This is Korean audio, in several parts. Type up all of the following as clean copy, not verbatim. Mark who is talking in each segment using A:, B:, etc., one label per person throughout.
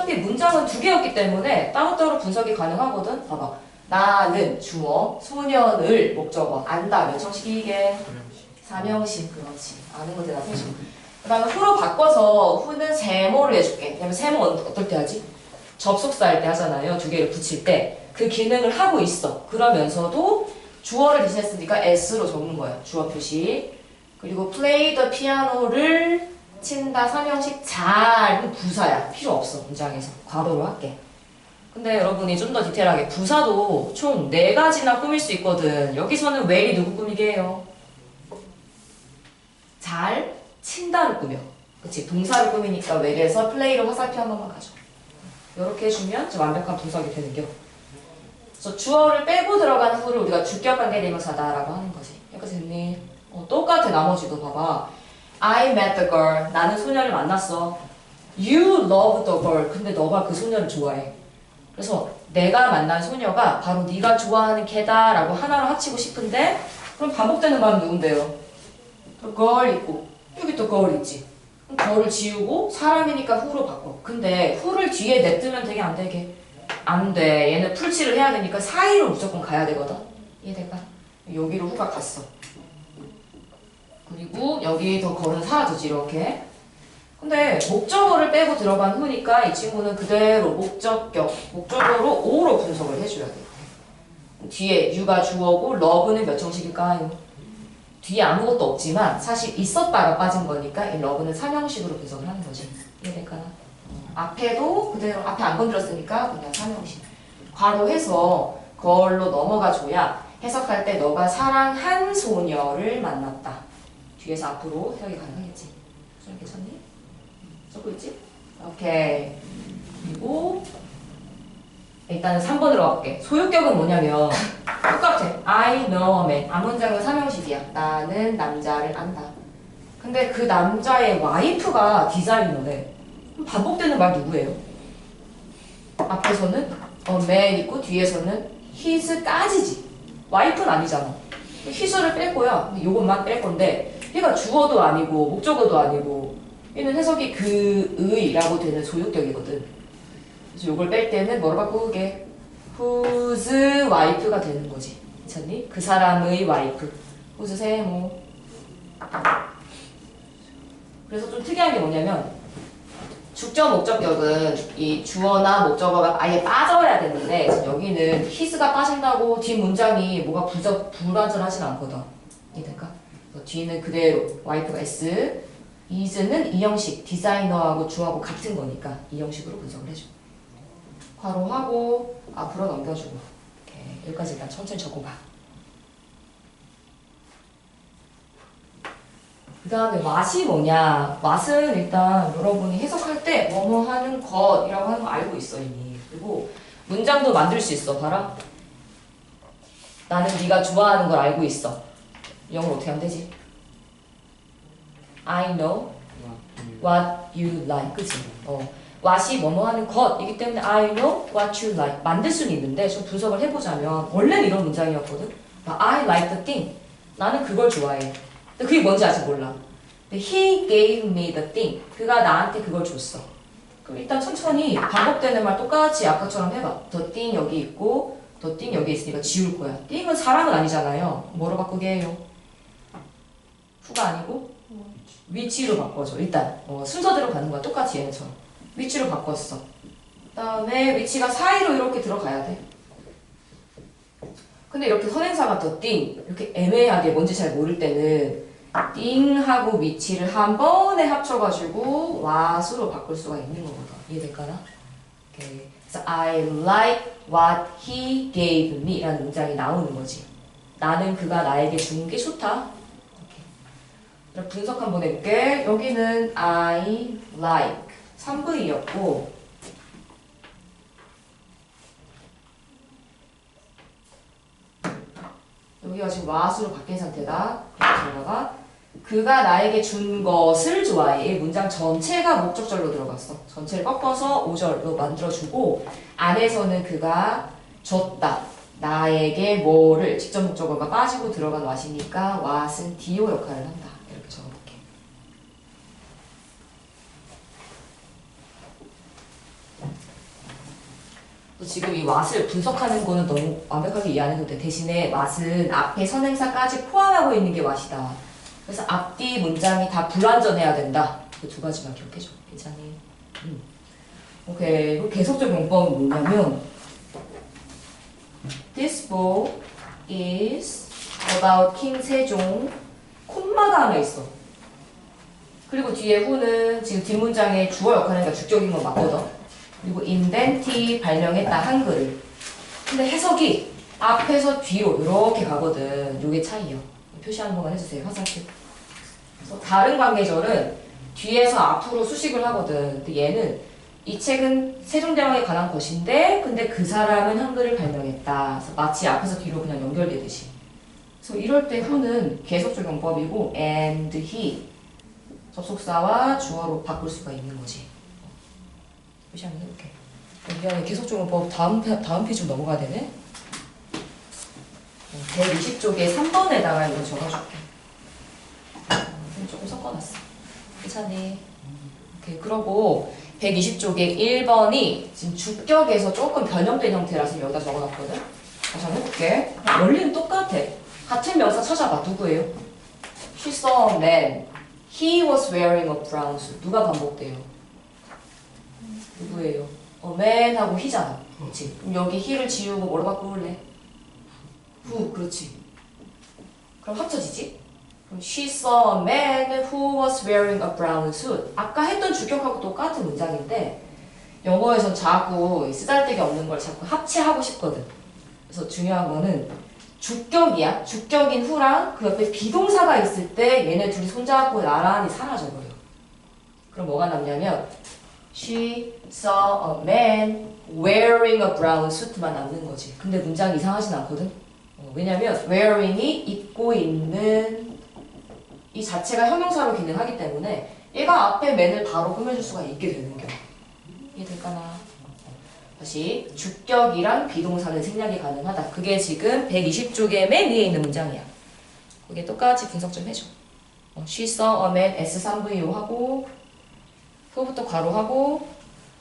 A: 어차피 문장은 두 개였기 때문에 따로따로 분석이 가능하거든. 봐봐. 나는 주어, 소년을 목적어, 안다 몇 형식이 이게? 사명식. 그렇지. 아는 것에 나 소식. 그 다음에 후로 바꿔서 후는 세모를 해줄게. 왜냐면 세모 어떨 때 하지? 접속사 할 때 하잖아요. 두 개를 붙일 때. 그 기능을 하고 있어. 그러면서도 주어를 대신했으니까 S로 적는 거야. 주어 표시. 그리고 play the piano를 친다 삼형식 잘은 부사야. 필요 없어. 문장에서. 괄호로 할게. 근데 여러분이 좀 더 디테일하게 부사도 총 4가지나 꾸밀 수 있거든. 여기서는 well이 누구 꾸미게 해요? 잘 친다를 꾸며. 그치? 동사를 꾸미니까 well에서 play로 화살표 한 번만 가져. 이렇게 해주면 이제 완벽한 분석이 되는 겨. 그래서 주어를 빼고 들어가는 후를 우리가 주격관계 대명사다라고 하는 거지. 여기까지 됐니? 똑같아. 나머지도 봐봐. I met the girl. 나는 소녀를 만났어. You love the girl. 근데 너가 그 소녀를 좋아해. 그래서 내가 만난 소녀가 바로 네가 좋아하는 걔다라고 하나로 합치고 싶은데 그럼 반복되는 말은 누군데요? 또 girl 있고 여기 또 girl 있지. 그럼 girl을 지우고 사람이니까 who로 바꿔. 근데 who를 뒤에 냅두면 되게 안 되게? 안 돼. 얘는 풀칠을 해야 되니까 사이로 무조건 가야 되거든. 이해될까? 여기로 who가 갔어. 그리고 여기 더 걸은 사라지지 이렇게. 근데 목적어를 빼고 들어간 후니까 이 친구는 그대로 목적어로 O로 분석을 해줘야 돼. 뒤에 you가 주어고 love는 몇 형식일까요? 뒤에 아무것도 없지만 사실 있었다가 빠진 거니까 이 love는 3형식으로 분석을 하는 거지. 이해될까나? 앞에도 그대로 앞에 안 건드렸으니까 그냥 3형식. 괄호해서 그걸로 넘어가줘야 해석할 때 너가 사랑한 소녀를 만났다. 뒤에서 앞으로 해석이 가능하겠지. 좀 괜찮니? 적고 있지? 오케이. 그리고 일단은 3번으로 가볼게. 소유격은 뭐냐면 똑같아. I know a man. 앞문장은 3형식이야. 나는 남자를 안다. 근데 그 남자의 와이프가 디자이너래. 그럼 반복되는 말 누구예요? 앞에서는 a man 있고 뒤에서는 his까지지. 와이프는 아니잖아. his를 뺄 거야. 요것만 뺄 건데 얘가 주어도 아니고 목적어도 아니고 얘는 해석이 그의라고 되는 소유격이거든. 그래서 요걸 뺄 때는 뭐로 바꾸게? whose wife가 되는 거지. 괜찮니? 그 사람의 와이프. whose 세모. 그래서 좀 특이한 게 뭐냐면 죽적 목적격은 이 주어나 목적어가 아예 빠져야 되는데 여기는 his가 빠진다고 뒷 문장이 뭐가 불완전하진 않거든. 이해될까? 뒤는 그대로 와이프가 S is는 이 형식, 디자이너하고 주어하고 같은 거니까 이 형식으로 분석을 해줘. 괄호하고 앞으로 넘겨주고. 오케이. 여기까지 일단 천천히 적어봐. 그 다음에 what이 뭐냐? what은 일단 여러분이 해석할 때 뭐뭐 하는 것이라고 하는 거 알고 있어 이미. 그리고 문장도 만들 수 있어. 봐라. 나는 네가 좋아하는 걸 알고 있어. 영어로 어떻게 하면 되지? I know what you like. 그치? what이 뭐뭐 하는 것이기 때문에 I know what you like. 만들 수는 있는데 좀 분석을 해보자면 원래는 이런 문장이었거든. I like the thing. 나는 그걸 좋아해. 근데 그게 뭔지 아직 몰라. 근데 he gave me the thing. 그가 나한테 그걸 줬어. 그럼 일단 천천히 반복되는 말 똑같이 아까처럼 해봐. the thing 여기 있고 the thing 여기 있으니까 지울 거야. thing은 사람은 아니잖아요. 뭐로 바꾸게 해요? 후가 아니고 위치로 바꿔줘. 일단 순서대로 가는 거야. 똑같이 얘네처럼. 위치로 바꿨어. 그 다음에 위치가 사이로 이렇게 들어가야 돼. 근데 이렇게 선행사가 더 띵 이렇게 애매하게 뭔지 잘 모를 때는 띵하고 위치를 한 번에 합쳐가지고 what으로 바꿀 수가 있는 거거든. 이해될까나? 오케이. 그래서 I like what he gave me 라는 문장이 나오는 거지. 나는 그가 나에게 준 게 좋다. 분석 한번 해볼게. 여기는 I like 3V였고 여기가 지금 what으로 바뀐 상태다. 그러다가 그가 나에게 준 것을 좋아해. 이 문장 전체가 목적절로 들어갔어. 전체를 꺾어서 5절로 만들어주고 안에서는 그가 줬다. 나에게 뭐를 직접 목적어가 빠지고 들어간 what이니까 what은 do 역할을 한다. 이렇게 적어볼게. 지금 이 what을 분석하는 거는 너무 완벽하게 이해 안 해도 돼. 대신에 what은 앞에 선행사까지 포함하고 있는 게 what이다. 그래서 앞뒤 문장이 다 불완전해야 된다. 그 두 가지만 기억해줘. 괜찮니? 오케이. 그리고 계속적 용법은 뭐냐면 This book is about king 세종. 콤마가 하나 있어. 그리고 뒤에 who는 지금 뒷문장에 주어 역할이니까 주격인 건 맞거든. 그리고 invented 발명했다 한글을. 근데 해석이 앞에서 뒤로 이렇게 가거든. 요게 차이요. 표시 한 번만 해주세요. 화살표. 그래서 다른 관계절은 뒤에서 앞으로 수식을 하거든. 근데 얘는 이 책은 세종대왕에 관한 것인데 근데 그 사람은 한글을 발명했다. 그래서 마치 앞에서 뒤로 그냥 연결되듯이. 그래서 이럴 때 who는 계속적 용법이고 and he 접속사와 주어로 바꿀 수가 있는 거지. 표시 한번 해볼게. 미안해. 계속적 용법 다음 페이지로 넘어가야 되네. 120쪽에 3번에다가 이거 적어줄게. 조금 섞어놨어. 괜찮니? 오케이. 그러고 120쪽에 1번이 지금 주격에서 조금 변형된 형태라서 여기다 적어놨거든. 다시 한번 해볼게. 원리는 똑같아. 같은 명사 찾아봐. 누구예요? She saw a man. He was wearing a brown suit. 누가 반복돼요? 누구예요? A man 하고 he잖아. 그렇지? 그럼 여기 he를 지우고 뭐로 바꿔볼래? who. 그렇지. 그럼 합쳐지지? 그럼 she saw a man who was wearing a brown suit. 아까 했던 주격하고 똑같은 문장인데 영어에선 자꾸 쓰잘데기 없는 걸 자꾸 합체하고 싶거든. 그래서 중요한 거는 주격이야. 주격인 who랑 그 옆에 비동사가 있을 때 얘네 둘이 손잡고 나란히 사라져버려. 그럼 뭐가 남냐면 She saw a man wearing a brown suit만 남는 거지. 근데 문장이 이상하진 않거든. 왜냐면 wearing이 입고 있는 이 자체가 형용사로 기능하기 때문에 얘가 앞에 man을 바로 꾸며줄 수가 있게 되는 거야. 이해될까나? 다시 주격이랑 비동사는 생략이 가능하다. 그게 지금 120쪽에 맨 위에 있는 문장이야. 거기에 똑같이 분석 좀 해줘. She saw a man S3VO 하고 who부터 괄호하고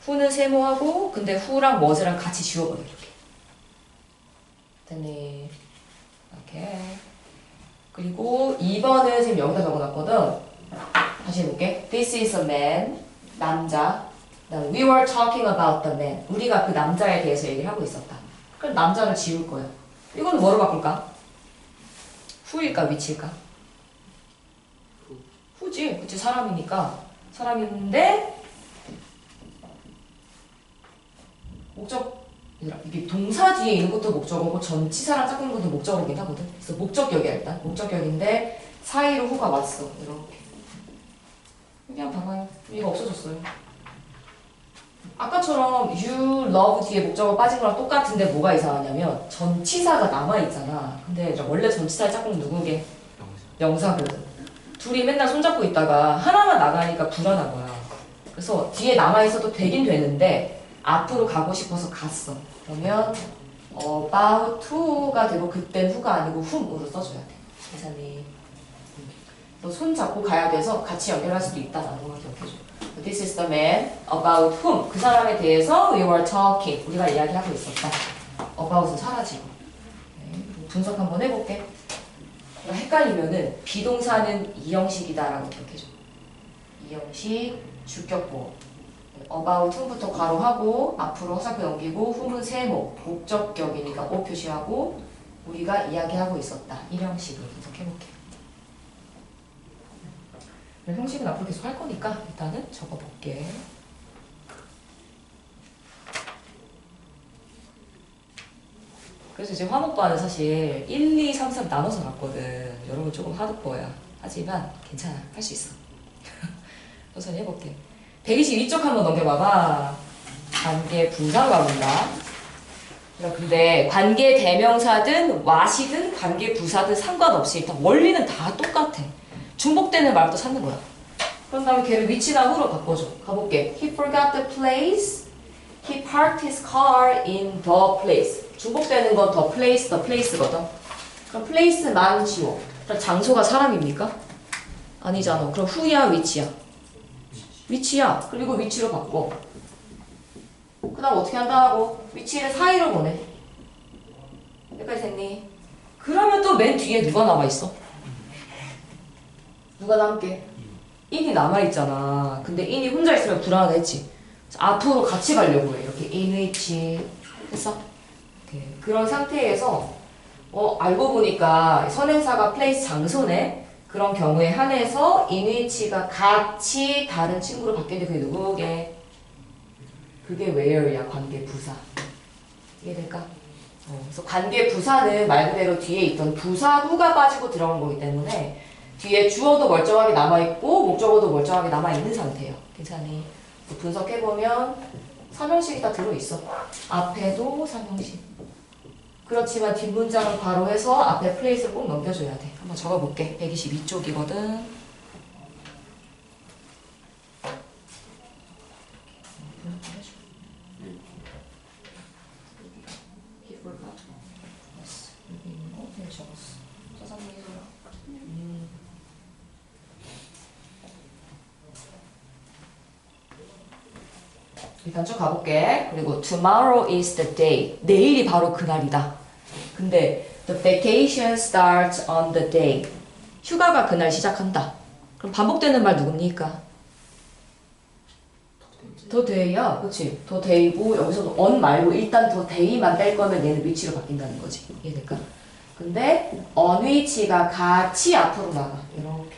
A: who는 세모하고 근데 who랑 was랑 같이 지워버려 이렇게. 됐네. 오케이. 그리고 2번은 지금 여기다 적어놨거든. 다시 해볼게. This is a man. 남자. We were talking about the man. 우리가 그 남자에 대해서 얘기를 하고 있었다. 그럼 남자를 지울 거야. 이거는 뭐로 바꿀까? who일까? which일까? who지. 그치? 사람이니까. 사람인데 목적 이게 동사 뒤에 있는 것도 목적어고 전치사랑 짝꿍 것도 목적어긴 하거든. 그래서 목적격이야 일단. 목적격인데 사이로 who가 왔어. 이렇게. 그냥 봐봐요. 이거 없어졌어요. 아까처럼 you love 뒤에 목적어 빠진 거랑 똑같은데 뭐가 이상하냐면 전치사가 남아있잖아. 근데 원래 전치사의 짝꿍 누구게? 명사거든. 둘이 맨날 손잡고 있다가 하나만 나가니까 불안한 거야. 그래서 뒤에 남아있어도 되긴 되는데 앞으로 가고 싶어서 갔어. 그러면 about to가 되고 그땐 who가 아니고 whom으로 써줘야 돼. 계산이. 너 손 잡고 가야 돼서 같이 연결할 수도 있다라는 걸 기억해줘. This is the man about whom. 그 사람에 대해서 we were talking. 우리가 이야기하고 있었다. about은 사라지고. 네, 분석 한번 해볼게. 헷갈리면은 비동사는 이형식이다라고 기억해줘. 이형식 주격보. about whom부터 괄호하고 앞으로 화살표 넘기고 whom은 세모. 목적격이니까 O 표시하고 우리가 이야기하고 있었다. 이 형식으로 분석해볼게. 형식은 앞으로 계속 할 거니까 일단은 적어볼게. 그래서 이제 화목반은 사실 1, 2, 3, 3 나눠서 갔거든. 여러분 조금 하드코어야. 하지만 괜찮아. 할 수 있어. 우선 해볼게. 122쪽 한번 넘겨봐봐. 관계 분사가 온다. 근데 관계 대명사든 what이든 관계 부사든 상관없이 일단 원리는 다 똑같아. 중복되는 말부터 찾는 거야. 그런 다음에 걔를 which나 who로 바꿔줘. 가볼게. He forgot the place. He parked his car in the place. 중복되는 건 the place거든. 그럼 place만 지워. 그럼 장소가 사람입니까? 아니잖아. 그럼 who야, which야? which야. 그리고 which로 바꿔. 그 다음 어떻게 한다고? 위치를 사이로 보내. 여기까지 됐니? 그러면 또 맨 뒤에 누가 남아있어? 누가 남게? 인이 남아있잖아. 근데 인이 혼자 있으면 불안하다 했지. 앞으로 같이 가려고 해. 이렇게 in which 됐어? 오케이. 그런 상태에서 알고 보니까 선행사가 place 장소네. 그런 경우에 한해서 in which가 같이 다른 친구로 바뀌는데 그게 누구게? 그게 where야. 관계 부사. 이해될까? 그래서 관계 부사는 말 그대로 뒤에 있던 부사 후가 빠지고 들어간 거기 때문에 뒤에 주어도 멀쩡하게 남아있고 목적어도 멀쩡하게 남아있는 상태예요. 괜찮니? 분석해보면 삼형식이 다 들어있어. 앞에도 삼형식. 그렇지만 뒷문장은 바로 해서 앞에 플레이스를 꼭 넘겨줘야 돼. 한번 적어볼게. 122쪽이거든. 일단 쭉 가볼게. 그리고 tomorrow is the day. 내일이 바로 그날이다. 근데 the vacation starts on the day. 휴가가 그날 시작한다. 그럼 반복되는 말 누굽니까? 더 day야. 그치? 더 day고 여기서도 on 말고 일단 더 day만 뺄 거면 얘는 위치로 바뀐다는 거지. 이해될까? 근데 on which가 같이 앞으로 나가. 이렇게.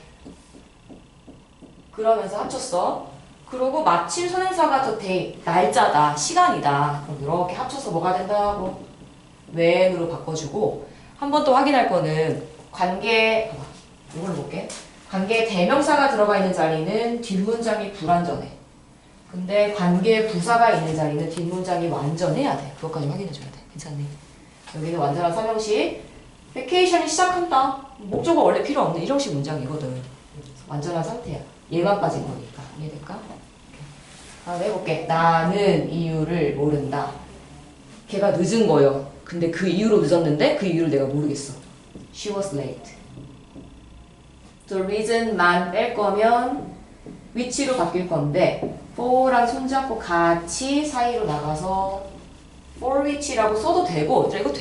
A: 그러면서 합쳤어. 그리고 마침 선행사가 더 day, 날짜다, 시간이다. 그럼 이렇게 합쳐서 뭐가 된다고? when으로 바꿔주고 한 번 또 확인할 거는 관계, 봐봐. 이걸 볼게. 관계 대명사가 들어가 있는 자리는 뒷문장이 불완전해. 근데 관계 부사가 있는 자리는 뒷문장이 완전해야 돼. 그것까지 확인해줘야 돼. 괜찮니? 여기는 완전한 삼형식. 베케이션이 시작한다. 목적어 원래 필요 없는 일형식 문장이거든. 완전한 상태야. 얘만 빠진 거니까. 이해될까? 다음 해볼게. 나는 이유를 모른다. 걔가 늦은 거요. 근데 그 이유로 늦었는데 그 이유를 내가 모르겠어. She was late. The reason만 뺄 거면 which로 바뀔 건데 for랑 손잡고 같이 사이로 나가서 for which라고 써도 되고 이거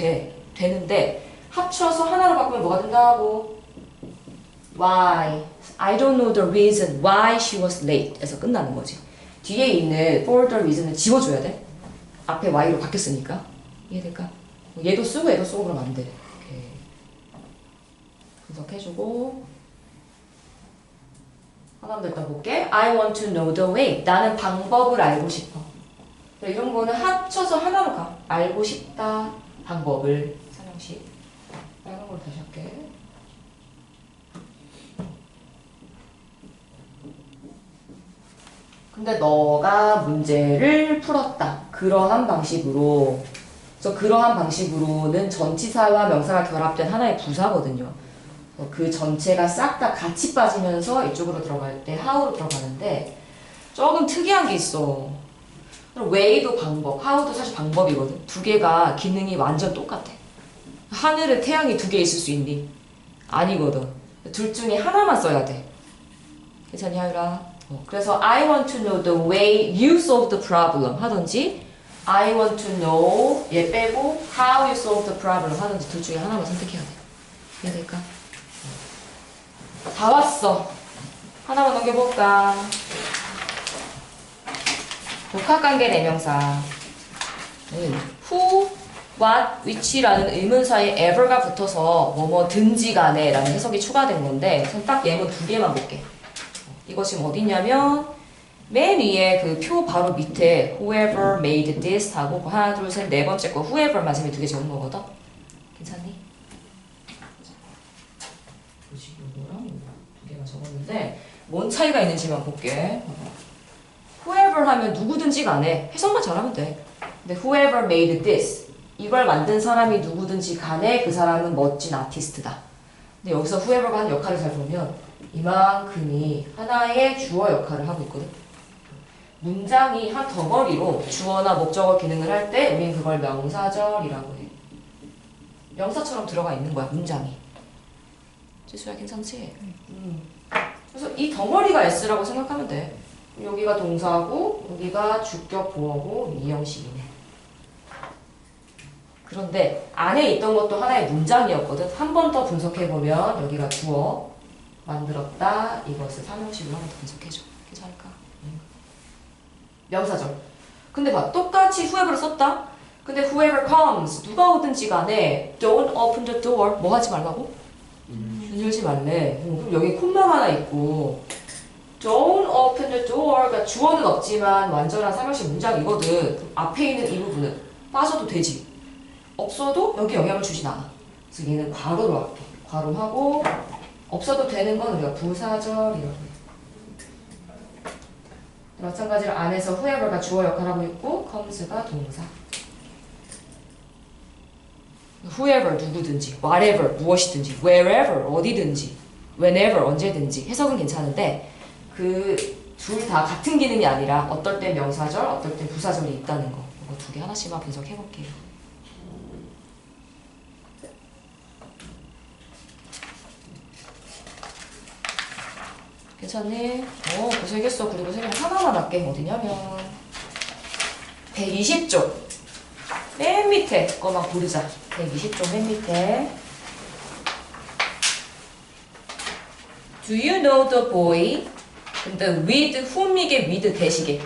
A: 되는데 합쳐서 하나로 바꾸면 뭐가 된다고? Why? I don't know the reason why she was late 에서 끝나는 거지. 뒤에 있는 for the reason을 지워줘야 돼. 앞에 y로 바뀌었으니까. 이해될까? 얘도 쓰고 얘도 쓰고 그러면 안 돼. 이렇게 분석해주고 하나만 더 일단 볼게. I want to know the way. 나는 방법을 알고 싶어. 이런 거는 합쳐서 하나로 가. 알고 싶다. 방법을. 삼형식. 다른 걸 다시 할게. 근데 너가 문제를 풀었다. 그러한 방식으로. 그래서 그러한 방식으로는 전치사와 명사가 결합된 하나의 부사거든요. 그 전체가 싹 다 같이 빠지면서 이쪽으로 들어갈 때 how로 들어가는데 조금 특이한 게 있어. way도 방법, how도 사실 방법이거든. 두 개가 기능이 완전 똑같아. 하늘에 태양이 두 개 있을 수 있니? 아니거든. 둘 중에 하나만 써야 돼. 괜찮니 하유라? 그래서 I want to know the way you solve the problem 하든지 I want to know 얘 빼고 how you solve the problem 하든지 둘 중에 하나만 선택해야 돼. 이해될까? 다 왔어. 하나만 넘겨볼까? 복합관계 대명사 who, what, which라는 의문사에 ever가 붙어서 뭐뭐든지 간에 라는 해석이 추가된 건데 딱 예문 두 개만 볼게. 이거 지금 어디냐면 맨 위에 그 표 바로 밑에 whoever made this 하고 하나 둘 셋 네 번째 거 whoever만 지금 두 개 적은 거거든? 괜찮니? 이거랑 두 개만 적었는데 뭔 차이가 있는지만 볼게. whoever 하면 누구든지 간에 해석만 잘하면 돼. 근데 whoever made this 이걸 만든 사람이 누구든지 간에 그 사람은 멋진 아티스트다. 근데 여기서 whoever가 하는 역할을 잘 보면 이만큼이 하나의 주어 역할을 하고 있거든. 문장이 한 덩어리로 주어나 목적어 기능을 할 때 우린 그걸 명사절이라고 해. 명사처럼 들어가 있는 거야, 문장이. 지수야 괜찮지? 그래서 이 덩어리가 S라고 생각하면 돼. 여기가 동사고 여기가 주격 보어고 이 형식이네. 그런데 안에 있던 것도 하나의 문장이었거든. 한 번 더 분석해보면 여기가 주어 만들었다. 이것을 3형식으로 한번 더 분석해줘. 괜찮을까? 명사절. 근데 봐. 똑같이 whoever를 썼다. 근데 whoever comes 누가 오든지 간에 don't open the door 뭐 하지 말라고? 문 열지 말래. 그럼 여기 콤마가 하나 있고 don't open the door 그러니까 주어는 없지만 완전한 3형식 문장이거든. 그럼 앞에 있는 이 부분은 빠져도 되지. 없어도 여기 영향을 주진 않아. 그래서 얘는 괄호로 할게. 괄호하고 없어도 되는 건 우리가 부사절이라고 해. 마찬가지로 안에서 whoever가 주어 역할하고 있고 comes가 동사. whoever 누구든지, whatever 무엇이든지, wherever 어디든지, whenever 언제든지 해석은 괜찮은데 그 둘 다 같은 기능이 아니라 어떨 땐 명사절, 어떨 땐 부사절이 있다는 거. 이거 두 개 하나씩만 분석해 볼게요. 괜찮니? 벌써 이겼어. 그리고 선생님 하나만 할게. 어디냐면 120쪽 맨 밑에 거만 고르자. 120쪽 맨 밑에 Do you know the boy? 근데 with whom 이게 with 대시게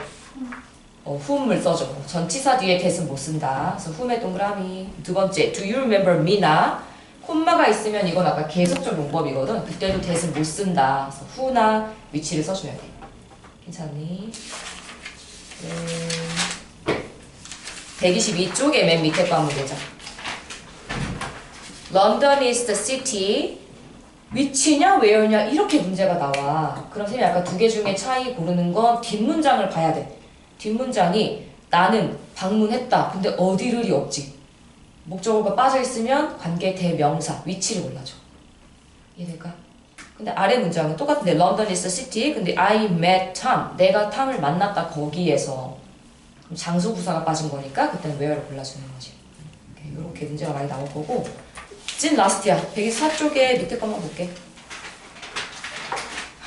A: whom을 써줘. 전치사 뒤에 that은 못 쓴다. 그래서 whom의 동그라미. 두 번째 Do you remember Mina? 콤마가 있으면 이건 아까 계속적 용법이거든. 그때도 that은 못 쓴다. 그래서 who나 위치를 써줘야 돼. 괜찮니? 122쪽에 맨 밑에 거 한번 보자. London is the city. 위치냐 where냐 이렇게 문제가 나와. 그럼 선생님이 아까 두 개 중에 차이 고르는 건 뒷문장을 봐야 돼. 뒷문장이 나는 방문했다. 근데 어디를이 없지. 목적어가 빠져있으면 관계 대명사 위치를 골라줘. 이해될까? 근데 아래 문장은 똑같은데 London is the city. 근데 I met Tom. 내가 탐을 만났다 거기에서. 그럼 장소 부사가 빠진 거니까 그때는 where를 골라주는 거지. 이렇게 문제가 많이 나올 거고 찐 라스트야. 124쪽에 밑에 것만 볼게.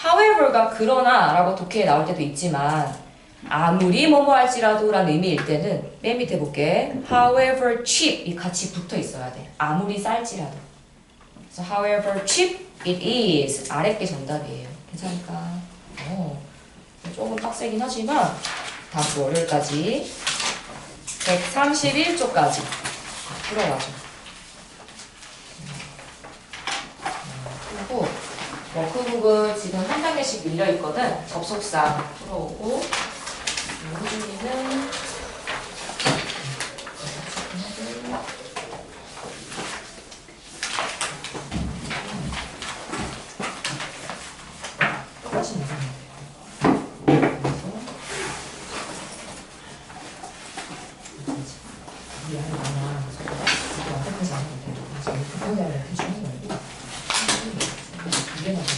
A: however가 그러나 라고 독해에 나올 때도 있지만 아무리 뭐뭐 할지라도 라는 의미일 때는 맨 밑에 볼게. however cheap 이 같이 붙어 있어야 돼. 아무리 쌀지라도. 그래서 however cheap it is 아래 게 정답이에요. 괜찮을까? 조금 빡세긴 하지만 다음 주 월요일까지 131쪽까지 풀어와줘. 그리고 워크북을 지금 한 단계씩 밀려있거든. 접속사 풀어오고 호준이는 똑같이 나가면 돼요. 미안해 많아. 완벽하지 않은데. 그래서 이렇게 해주는 거 말고 이게 맞아.